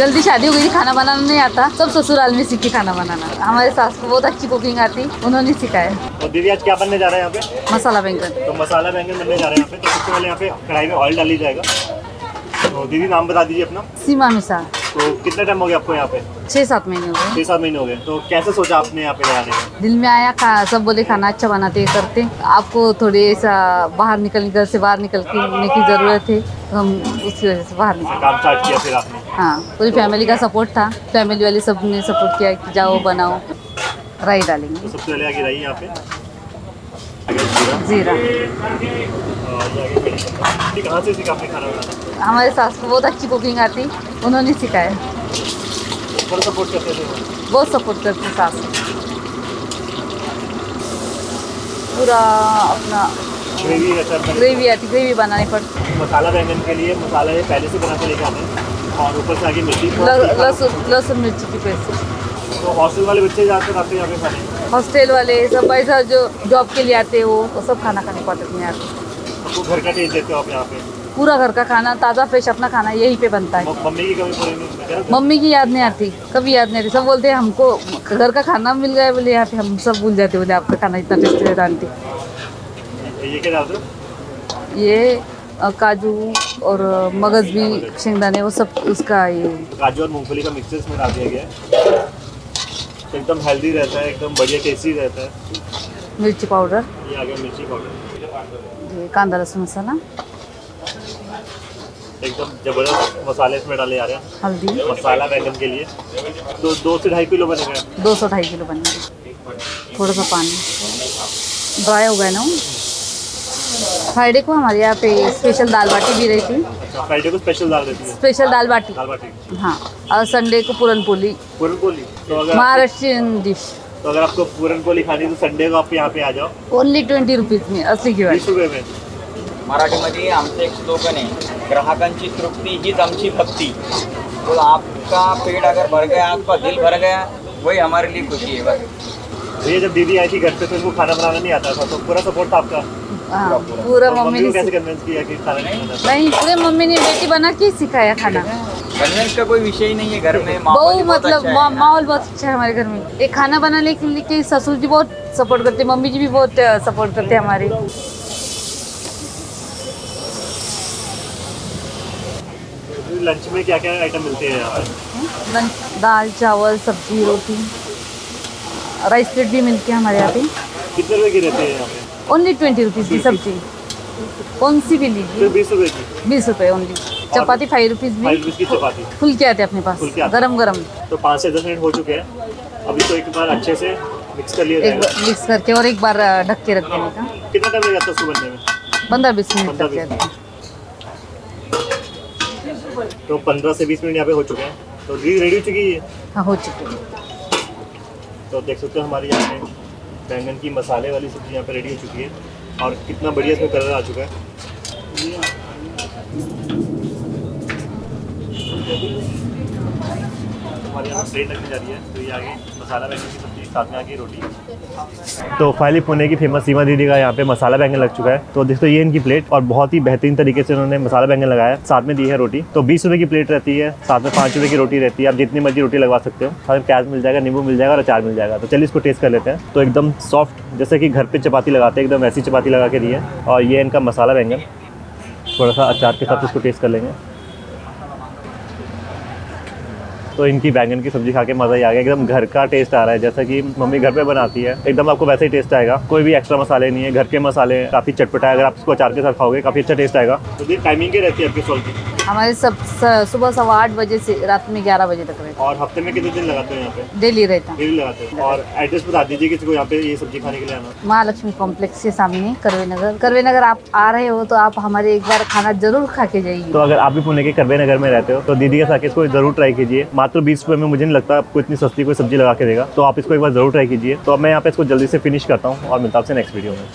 जल्दी शादी हो गई थी, खाना बनाना नहीं आता, सब ससुराल में सीखी खाना बनाना। हमारे सास को बहुत अच्छी कुकिंग आती, उन्होंने सिखाया। और दीदी आज क्या बनने जा रहा है यहाँ पे? मसाला बैंगन। तो मसाला बैंगन बनने जा रहे हैं यहाँ पे। तो सबसे पहले यहाँ पे कढ़ाई में ऑयल डाली जाएगा। तो दीदी नाम बता दीजिए अपना। सीमा मिसा। तो कितना टाइम हो गया आपको यहाँ पे? 6-7 महीने हो गए। 6-7 महीने हो गए। तो कैसे सोचा आपने यहाँ पे लगाने का? दिल में आया, सब बोले खाना अच्छा बनाते करते, आपको थोड़ी ऐसा बाहर निकल से बाहर निकलने की ज़रूरत है, तो हम उसकी वजह से बाहर निकल काम स्टार्ट किया फिर आपने? हाँ, पूरी फैमिली का सपोर्ट था, फैमिली वाले सब ने सपोर्ट किया कि जाओ बनाओ। राई डालेंगे। तो सबसे पहले आगे राई यहाँ पे, आगे जीरा। और ये आगे कड़ी पत्ता। ये कहाँ से सीखा आपने खाना बनाना? हमारे सास को बहुत अच्छी कुकिंग आती, उन्होंने सिखाया। थोड़ा सपोर्ट करते थे वो? बहुत सपोर्ट करती सास। पूरा अपना ग्रेवी रहता है? ग्रेवी आती, ग्रेवी बनानी पड़ती। मसाला बैंगन के लिए मसाला ये पहले से बना के लेके आते हैं, और ऊपर से आगे मिर्ची लहसुन मिर्ची की पेस्ट। तो हॉस्टल वाले बच्चे ज़्यादातर आते हैं यहाँ पे खाने? हॉस्टल वाले सब ऐसा जो जॉब के लिए आते हैं वो सब खाना खाने क्वार्टर में आते। आपको घर का टेस्ट देते हो आप यहाँ पे? पूरा घर का खाना, ताज़ा फ्रेश अपना खाना यहीं पे बनता है। मम्मी की कमी पूरी नहीं? मम्मी की याद नहीं आती, कभी याद नहीं आती। सब बोलते हैं हमको घर का खाना मिल गया, बोले यहाँ पे हम सब भूल जाते, बोले आपका खाना इतना टेस्टी रहता आंटी। ये क्या डालते हो? ये काजू और मगज भी, शेंगदाने, वो सब उसका ये काजू और मूंगफली का मिक्सचर इसमें डाल दिया गया है। तो एकदम हेल्दी रहता है, एकदम बढ़िया टेस्टी रहता है। मिर्ची पाउडर, ये आ गया मिर्ची पाउडर, ये कांदा लहसुन मसाला, एकदम जबरदस्त मसाले इसमें डाले जा रहे हैं। हल्दी। मसाला बैंगन के लिए तो 2 से 2.5 किलो बनेगा। 200-2.5 किलो बनेगा। थोड़ा सा पानी, ड्राई हो गया ना। फ्राइडे को हमारे यहाँ पे स्पेशल दाल बाटी भी रहती। अच्छा, फ्राइडे को स्पेशल दाल देती है? स्पेशल दाल बाटी। दाल बाटी, हाँ। और संडे को पूरन पोली, पूरनपोली। तो अगर महाराष्ट्रियन डिश। तो अगर आपको पूरनपोली खानी है तो संडे को आप यहाँ पे आ जाओ। ओनली 20 रुपीज में, असली की 20 बात। रुपये में। मराठीमध्ये आमचं एक स्लोगन आहे, ग्राहकांची तृप्ती हीच आमची भक्ती। तो आपका पेट अगर भर गया, आपका दिल भर गया, वही हमारे लिए खुशी है बस। ये जब दीदी आई थी घर पे तो इनको खाना बनाना नहीं आता था, तो पूरा सपोर्ट था आपका? हाँ, पूरा तो मम्मी को कैसे ने। कन्विंस किया कि खाना नहीं बनाना? नहीं, पूरे मम्मी ने बेटी बना के सिखाया खाना। कन्वेंस का कोई विषय ही नहीं है घर में। बहुत ही मतलब अच्छा है। माहौल बहुत अच्छा है हमारे घर में। एक खाना बनाने के लिए ससुर जी बहुत सपोर्ट करते, मम्मी जी भी बहुत सपोर्ट करते हमारे। लंच में क्या क्या आइटम मिलते हैं यहाँ पे? लंच, दाल चावल सब्जी रोटी, राइस प्लेट भी मिलती है हमारे यहाँ पे। कितने रुपए की रहती है यहाँ पे? ओनली 20 रुपीज़ की सब्जी, कौन सी भी लीजिए। सिर्फ 20 रुपए की? 20 रुपये ओनली। चपाती 5 रुपीज़ 5 भी, रुपए की चपाती फुल के आते हैं अपने पास, फुल्के आते हैं। गरम गरम। तो 5 से 10 मिनट हो चुके हैं। अभी तो एक बार अच्छे से मिक्स कर लिया एक जाएगा। बार मिक्स करके और एक बार ढक के रख देने का। कितना टाइम लग जाता है उसको बनने में? 15-20 मिनट 15-20 तक के आते हैं। तो 15 से 20 मिनट यहाँ पे हो चुके हैं। तो दीदी रेडी हो चुकी है? हाँ, हो चुके हैं। तो देख सकते हो हमारे यहाँ पे बैंगन की मसाले वाली सब्ज़ी यहाँ पे रेडी हो चुकी है, और कितना बढ़िया इसमें कलर आ चुका है। हमारे यहाँ प्लेट लगने जा रही है। तो ये आगे मसाला बैंगन की सब्ज़ी, साथ में आगे रोटी। तो फाइनली पुणे की फेमस सीमा दीदी का यहाँ पे मसाला बैंगन लग चुका है। तो देखो ये इनकी प्लेट, और बहुत ही बेहतरीन तरीके से उन्होंने मसाला बैंगन लगाया, साथ में दी है रोटी। तो 20 रुपये की प्लेट रहती है, साथ में 5 रुपये की रोटी रहती है। आप जितनी मर्जी रोटी लगवा सकते हो। साथ में प्याज मिल जाएगा, नींबू मिल जाएगा और अचार मिल जाएगा। तो चलिए इसको टेस्ट कर लेते हैं। तो एकदम सॉफ्ट, जैसे कि घर पे चपाती लगाते हैं, एकदम वैसी चपाती लगा के दी है। और ये इनका मसाला बैंगन, थोड़ा सा अचार के साथ इसको टेस्ट कर लेंगे। तो इनकी बैंगन की सब्जी खा के मज़ा ही आ गया। एकदम घर का टेस्ट आ रहा है, जैसा कि मम्मी घर पे बनाती है। एकदम आपको वैसा ही टेस्ट आएगा, कोई भी एक्स्ट्रा मसाले नहीं है, घर के मसाले। काफ़ी चटपटा है, अगर आप इसको अचार के साथ खाओगे काफ़ी अच्छा टेस्ट आएगा। तो ये टाइमिंग क्या रहती है आपके स्टॉल की? हमारे सब सुबह 8:15 बजे से रात में 11 बजे तक रहता और हफ्ते में कितने दिन लगाते हैं यहाँ पे? है, डेली रहता है। डेली लगाते हैं। और एड्रेस बता दीजिए किसी को यहाँ पे ये सब्जी खाने के लिए आना। महालक्ष्मी कॉम्प्लेक्स के सामने करवे नगर आप आ रहे हो तो आप हमारे एक बार खाना जरूर खा के जाइए। तो अगर आप भी पुणे के करवे नगर में रहते हो तो दीदी के साथ इसको जरूर ट्राई कीजिए। मात्र 20 रुपये में मुझे नहीं लगता आपको इतनी सस्ती कोई सब्जी लगा के देगा। तो आप इसको एक बार जरूर ट्राई कीजिए। तो अब मैं यहाँ पे इसको जल्दी से फिनिश करता हूँ और मिलता हूँ आपसे नेक्स्ट वीडियो में।